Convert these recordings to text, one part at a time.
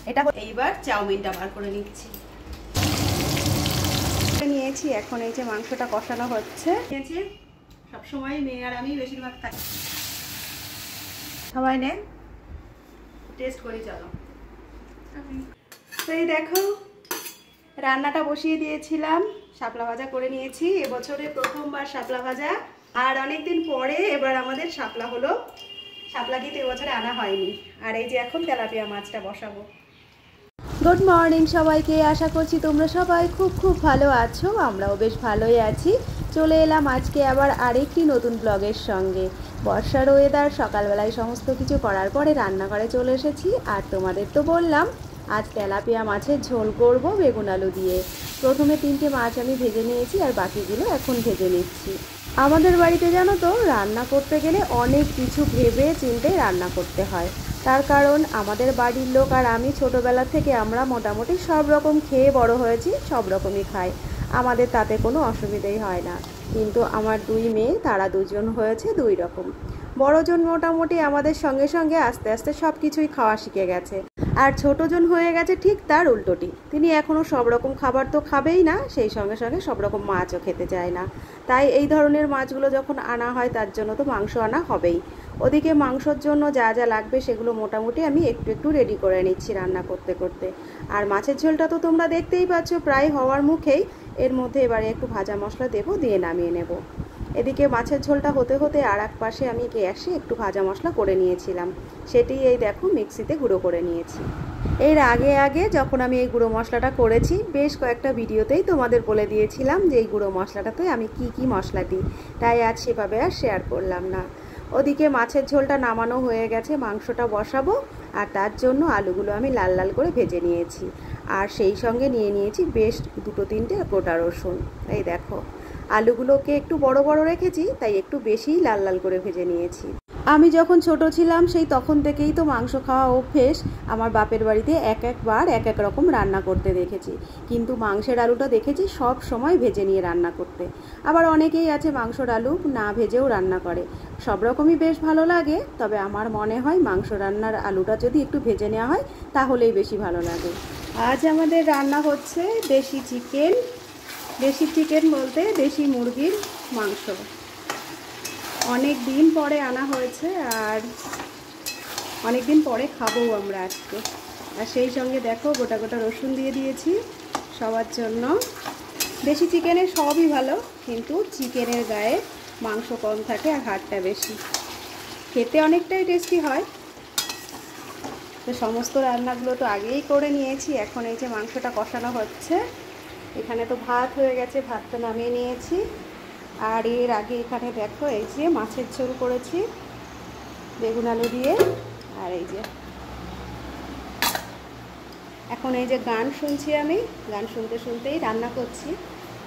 এটা এইবার চাউমিনটা বার করে নিচ্ছি। নিয়েছি এখন এই যে মাংসটা কষানো হচ্ছে। নিয়েছি সবসময় মেয়ে আর আমি বেশিরভাগ থাকি। সবাই নে টেস্ট করি চলো। তো এই দেখো রান্নাটা বসিয়ে দিয়েছিলাম, শাপলা ভাজা করে নিয়েছি। এবছরে প্রথমবার শাপলা ভাজা, আর অনেকদিন পরে এবার আমাদের শাপলা হলো। শাপলা কিন্তু এবছরে আনা হয়নি। আর এই যে এখন তেলাপিয়া মাছটা বসাবো। গুড মর্নিং সবাইকে, আশা করছি তোমরা সবাই খুব খুব ভালো আছো। আমরাও বেশ ভালোই আছি। চলে এলাম আজকে আবার আরেকটি নতুন ব্লগের সঙ্গে। বর্ষার ওয়েদার, সকালবেলায় সমস্ত কিছু করার পরে রান্নাঘরে চলে এসেছি। আর তোমাদের তো বললাম আজ তেলাপিয়া মাছের ঝোল করব বেগুন আলু দিয়ে। প্রথমে 3টে মাছ আমি ভেজে নিয়েছি আর বাকিগুলো এখন ভেজে নিচ্ছি। আমাদের বাড়িতে জানো তো রান্না করতে গেলে অনেক কিছু ভেবে চিন্তে রান্না করতে হয়। তার কারণ আমাদের বাড়ির লোক আর আমি ছোটোবেলা থেকে আমরা মোটামুটি সব রকম খেয়ে বড় হয়েছি, সব রকমই খাই, আমাদের তাতে কোনো অসুবিধাই হয় না। কিন্তু আমার 2 মেয়ে, তারা 2জন হয়েছে 2 রকম। বড়জন মোটামুটি আমাদের সঙ্গে সঙ্গে আস্তে আস্তে সব কিছুই খাওয়া শিখে গেছে, আর ছোটজন হয়ে গেছে ঠিক তার উল্টোটি। তিনি এখনও সব রকম খাবার তো খাবেই না, সেই সঙ্গে সঙ্গে সব রকম মাছও খেতে চায় না। তাই এই ধরনের মাছগুলো যখন আনা হয় তার জন্য তো মাংস আনা হবেই। ওদিকে মাংসর জন্য যা যা লাগবে সেগুলো মোটামুটি আমি একটু একটু রেডি করে নিচ্ছি রান্না করতে করতে। আর মাছের ঝোলটা তো তোমরা দেখতেই পাচ্ছ প্রায় হওয়ার মুখেই। এর মধ্যে এবারে একটু ভাজা মশলা দেবো, দিয়ে নামিয়ে নেব। এদিকে মাছের ঝোলটা হতে হতে আর এক পাশে আমি গ্যাসে একটু ভাজা মশলা করে নিয়েছিলাম। সেটি এই দেখো মিক্সিতে গুঁড়ো করে নিয়েছি। এর আগে যখন আমি এই গুঁড়ো মশলাটা করেছি, বেশ কয়েকটা ভিডিওতেই তোমাদের বলে দিয়েছিলাম যে এই গুঁড়ো মশলাটাতে আমি কি মশলা দিই, তাই আজ সেভাবে আর শেয়ার করলাম না। ওদিকে মাছের ঝোলটা নামানো হয়ে গেছে, মাংসটা বসাবো। আর তার জন্য আলুগুলো আমি লাল লাল করে ভেজে নিয়েছি। আর সেই সঙ্গে নিয়ে নিয়েছি বেশ 2-3টে গোটা রসুন। এই দেখো আলুগুলোকে একটু বড় বড় রেখেছি, তাই একটু বেশিই লাল লাল করে ভেজে নিয়েছি। আমি যখন ছোট ছিলাম সেই তখন থেকেই তো মাংস খাওয়া অভ্যেস। আমার বাপের বাড়িতে একবার এক এক রকম রান্না করতে দেখেছি, কিন্তু মাংসের আলুটা দেখেছি সব সময় ভেজে নিয়ে রান্না করতে। আবার অনেকেই আছে মাংসর আলু না ভেজেও রান্না করে। সব রকমই বেশ ভালো লাগে, তবে আমার মনে হয় মাংস রান্নার আলুটা যদি একটু ভেজে নেওয়া হয় তাহলেই বেশি ভালো লাগে। আজ আমাদের রান্না হচ্ছে দেশি চিকেন। দেশি চিকেন বলতে দেশি মুরগির মাংস। অনেক দিন পরে আনা হয়েছে, আর অনেক দিন পরে খাবো আমরা আজকে। আর সেই সঙ্গে দেখো গোটা গোটা রসুন দিয়ে দিয়েছি সবার জন্য। দেশি চিকেনের সবই ভালো, কিন্তু চিকেনের গায়ে মাংস কম থাকে আর হাড়টা বেশি, খেতে অনেকটাই টেস্টি হয়। তো সমস্ত রান্নাগুলো তো আগেই করে নিয়েছি। এখন এই যে মাংসটা কষানো হচ্ছে। এখানে তো ভাত হয়ে গেছে, ভাতটা নামিয়ে নিয়েছি। আর এর আগে এখানে দেখো এই যে মাছের ঝোল করেছি বেগুন আলু দিয়ে। আর এই যে এখন এই যে গান শুনছি, আমি গান শুনতে শুনতেই রান্না করছি।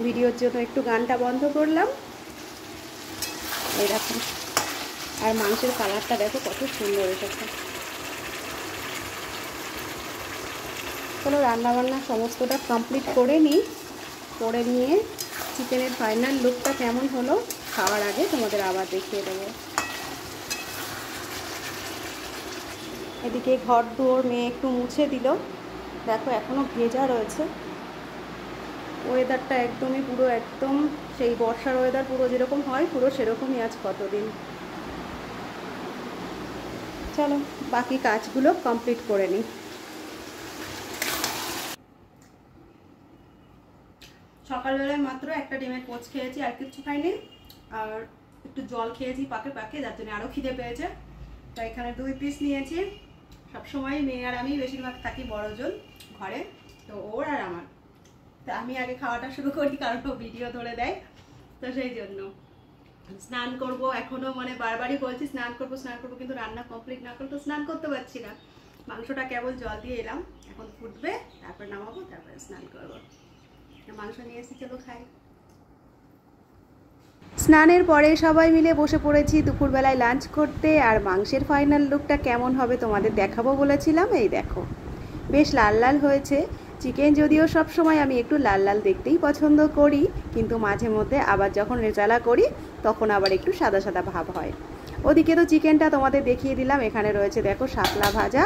ভিডিওর জন্য একটু গানটা বন্ধ করলাম। এই দেখো, আর মাংসের কালারটা দেখো কত সুন্দর এসেছে। চলো রান্নাবান্না সমস্তটা কমপ্লিট করে নিই। করে নিয়ে চিকেনের ফাইনাল লুকটা কেমন হলো খাওয়ার আগে তোমাদের আবার দেখিয়ে দেবো। এদিকে ঘর দুয়ার মেয়ে একটু মুছে দিল। দেখো এখনও ভেজা রয়েছে। ওয়েদারটা একদমই পুরো একদম সেই বর্ষার ওয়েদার পুরো যেরকম হয় পুরো সেরকমই আজ কতদিন। চলো বাকি কাজগুলো কমপ্লিট করে নিই। সকালবেলায় মাত্র একটা ডিমের পোচ খেয়েছি, আর কিছু খাইনি। আর একটু জল খেয়েছি পাকে পাকে, যার জন্য আরও খিদে পেয়েছে। তাই এখানে 2 পিস নিয়েছি। সবসময় মেয়ে আর আমি বেশিরভাগ থাকি বড়জন ঘরে, তো ওর আর আমার। তা আমি আগে খাওয়াটা শুরু করি, কারণ ও ভিডিও ধরে দেয়। তো সেই জন্য স্নান করব এখনও, মানে বারবারই বলছি স্নান করবো, কিন্তু রান্না কমপ্লিট না করলে তো স্নান করতে পারছি না। মাংসটা কেবল জল দিয়ে এলাম, এখন ফুটবে, তারপর নামাবো, তারপরে স্নান করবো। মাংস নিয়ে এসে চলো খাই। স্নানের পরে সবাই মিলে বসে পড়েছি দুপুরবেলায় লাঞ্চ করতে। আর মাংসের ফাইনাল লুকটা কেমন হবে তোমাদের দেখাবো বলেছিলাম। এই দেখো বেশ লাল লাল হয়েছে। চিকেন যদিও সব সময় আমি একটু লাল লাল দেখতেই পছন্দ করি, কিন্তু মাঝে মধ্যে আবার যখন রেজালা করি তখন আবার একটু সাদা সাদা ভাব হয়। ওদিকে তো চিকেনটা তোমাদের দেখিয়ে দিলাম। এখানে রয়েছে দেখো শাপলা ভাজা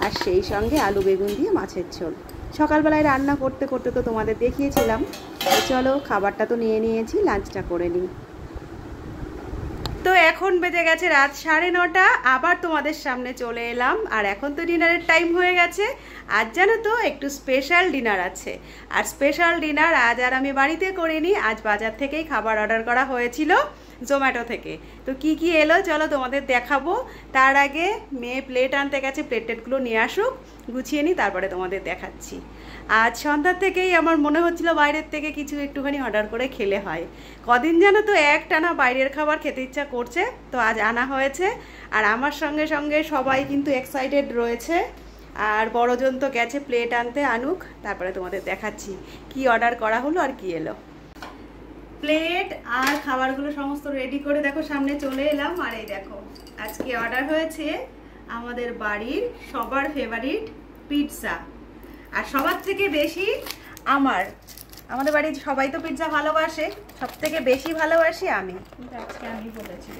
আর সেই সঙ্গে আলু বেগুন দিয়ে মাছের ঝোল। সকালবেলায় রান্না করতে করতে তো তোমাদের দেখিয়েছিলাম। চলো খাবারটা তো নিয়ে নিয়েছি, লাঞ্চটা করে নিই। তো এখন বেজে গেছে রাত 9:30, আবার তোমাদের সামনে চলে এলাম। আর এখন তো ডিনারের টাইম হয়ে গেছে। আজ জানো তো একটু স্পেশাল ডিনার আছে। আর স্পেশাল ডিনার আজ আর আমি বাড়িতে করিনি, আজ বাজার থেকেই খাবার অর্ডার করা হয়েছিল জোম্যাটো থেকে। তো কি কি এলো চলো তোমাদের দেখাবো। তার আগে মেয়ে প্লেট আনতে গেছে, প্লেটগুলো নিয়ে আসুক, গুছিয়ে নিই, তারপরে তোমাদের দেখাচ্ছি। আজ সন্ধ্যার থেকেই আমার মনে হচ্ছিল বাইরের থেকে কিছু একটুখানি অর্ডার করে খেলে হয়। কদিন যেন তো একটানা বাইরের খাবার খেতে ইচ্ছা করছে, তো আজ আনা হয়েছে। আর আমার সঙ্গে সঙ্গে সবাই কিন্তু এক্সাইটেড রয়েছে। আর বড়জন তো গেছে প্লেট আনতে, আনুক, তারপরে তোমাদের দেখাচ্ছি কি অর্ডার করা হলো আর কি এলো। প্লেট আর খাবারগুলো সমস্ত রেডি করে দেখো সামনে চলে এলাম। আর এই দেখো আজকে অর্ডার হয়েছে আমাদের বাড়ির সবার ফেভারিট পিৎজা। আর সবার থেকে বেশি আমাদের বাড়ির সবাই তো পিৎজা ভালোবাসে, সব থেকে বেশি ভালোবাসি আমি। আজকে আমি বলেছি।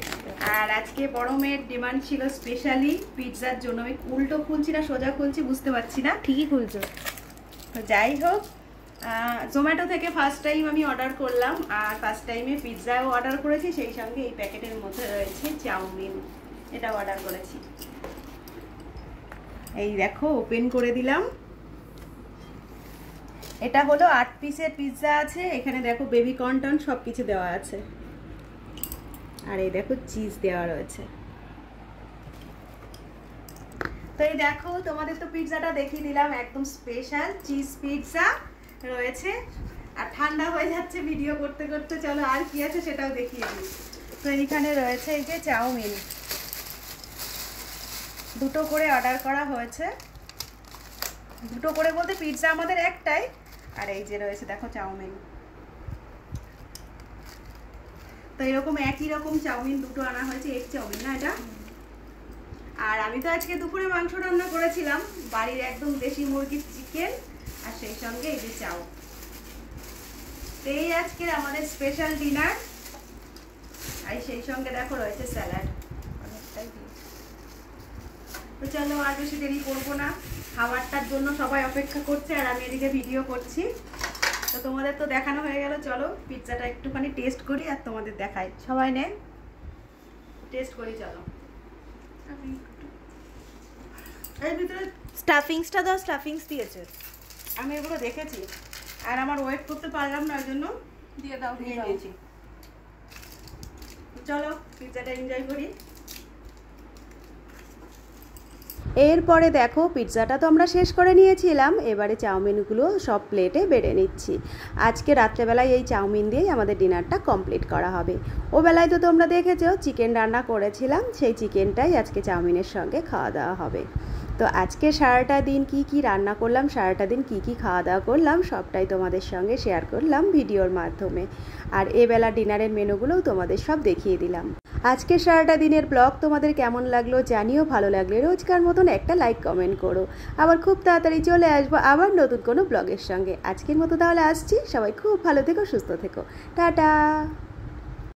আর আজকে বড় মেয়ের ডিমান্ড ছিল স্পেশালি পিৎজার জন্য। আমি উল্টো খুলছি না সোজা খুলছি বুঝতে পারছি না। ঠিকই খুলছো। তো যাই হোক, জোম্যাটো থেকে ফার্স্ট টাইম আমি অর্ডার করলাম। আর ফার্স্ট টাইমে পিৎজাও অর্ডার করেছি, সেই সঙ্গে এই প্যাকেটের মধ্যে রয়েছে চাউমিন, এটাও অর্ডার করেছি। এই দেখো ওপেন করে দিলাম। এটা হলো 8 পিসের পিৎজা আছে। এখানে দেখো বেবি কর্ন সব কিছু দেওয়া আছে। আর এই দেখো চিজ দেওয়া রয়েছে। তো এই দেখো তোমাদের তো পিৎজাটা দেখিয়ে দিলাম, একদম স্পেশাল চিজ পিৎজা রয়েছে। আর ঠান্ডা হয়ে যাচ্ছে ভিডিও করতে করতে, চলো আর কি আছে সেটাও দেখিয়ে দিই। তো এইখানে রয়েছে এই যে চাউমিন, 2টো করে অর্ডার করা হয়েছে। 2টো করে বলতে পিৎজা আমাদের একটাই। আর এই যে রয়েছে দেখো চাউমিন। তো এরকম একই রকম চাউমিন 2টো আনা হয়েছে, এগ চাউমিন না এটা। আর আমি তো আজকে দুপুরে মাংস রান্না করেছিলাম, বাড়ির একদম দেশি মুরগির চিকেন, আর সেই সঙ্গে এই যে চাউ। এই আজকে আমাদের স্পেশাল ডিনার। আর সেই সঙ্গে দেখো রয়েছে স্যালাড। তো চলো আর বেশি দেরি করবো না, খাবারটার জন্য সবাই অপেক্ষা করছে আর আমি এদিকে ভিডিও করছি। তো তোমাদের তো দেখানো হয়ে গেল, চলো পিৎজাটা একটুখানি টেস্ট করি আর তোমাদের দেখাই। সবাই নে টেস্ট করি, চলো। এর ভিতরে স্টাফিংসটা দাও, স্টাফিংস দিয়েছে। আমি এগুলো দেখেছি আর আমার ওয়েট করতে পারলাম না, ওই জন্য দিয়ে দাও, নিয়ে নিয়েছি। চলো পিৎজাটা এনজয় করি। এরপরে দেখো পিৎজাটা তো আমরা শেষ করে নিয়েছিলাম, এবারে চাউমিনগুলো সব প্লেটে বেড়ে নিচ্ছি। আজকে রাত্রেবেলায় এই চাউমিন দিয়েই আমাদের ডিনারটা কমপ্লিট করা হবে। ও বেলায় তো তোমরা দেখেছো চিকেন রান্না করেছিলাম, সেই চিকেনটাই আজকে চাউমিনের সঙ্গে খাওয়া দাওয়া হবে। তো আজকে সারাটা দিন কি কি রান্না করলাম, সারাটা দিন কি কি খাওয়া দাওয়া করলাম, সবটাই তোমাদের সঙ্গে শেয়ার করলাম ভিডিওর মাধ্যমে। আর এবেলা ডিনারের মেনুগুলোও তোমাদের সব দেখিয়ে দিলাম। আজকে সারাটা দিনের ব্লগ তোমাদের কেমন লাগলো জানিও। ভালো লাগলে রোজকার মতন একটা লাইক কমেন্ট করো। আবার খুব তাড়াতাড়ি চলে আসবো আবার নতুন কোনো ব্লগের সঙ্গে। আজকের মতো তাহলে আসছি, সবাই খুব ভালো থেকো, সুস্থ থেকো, টাটা।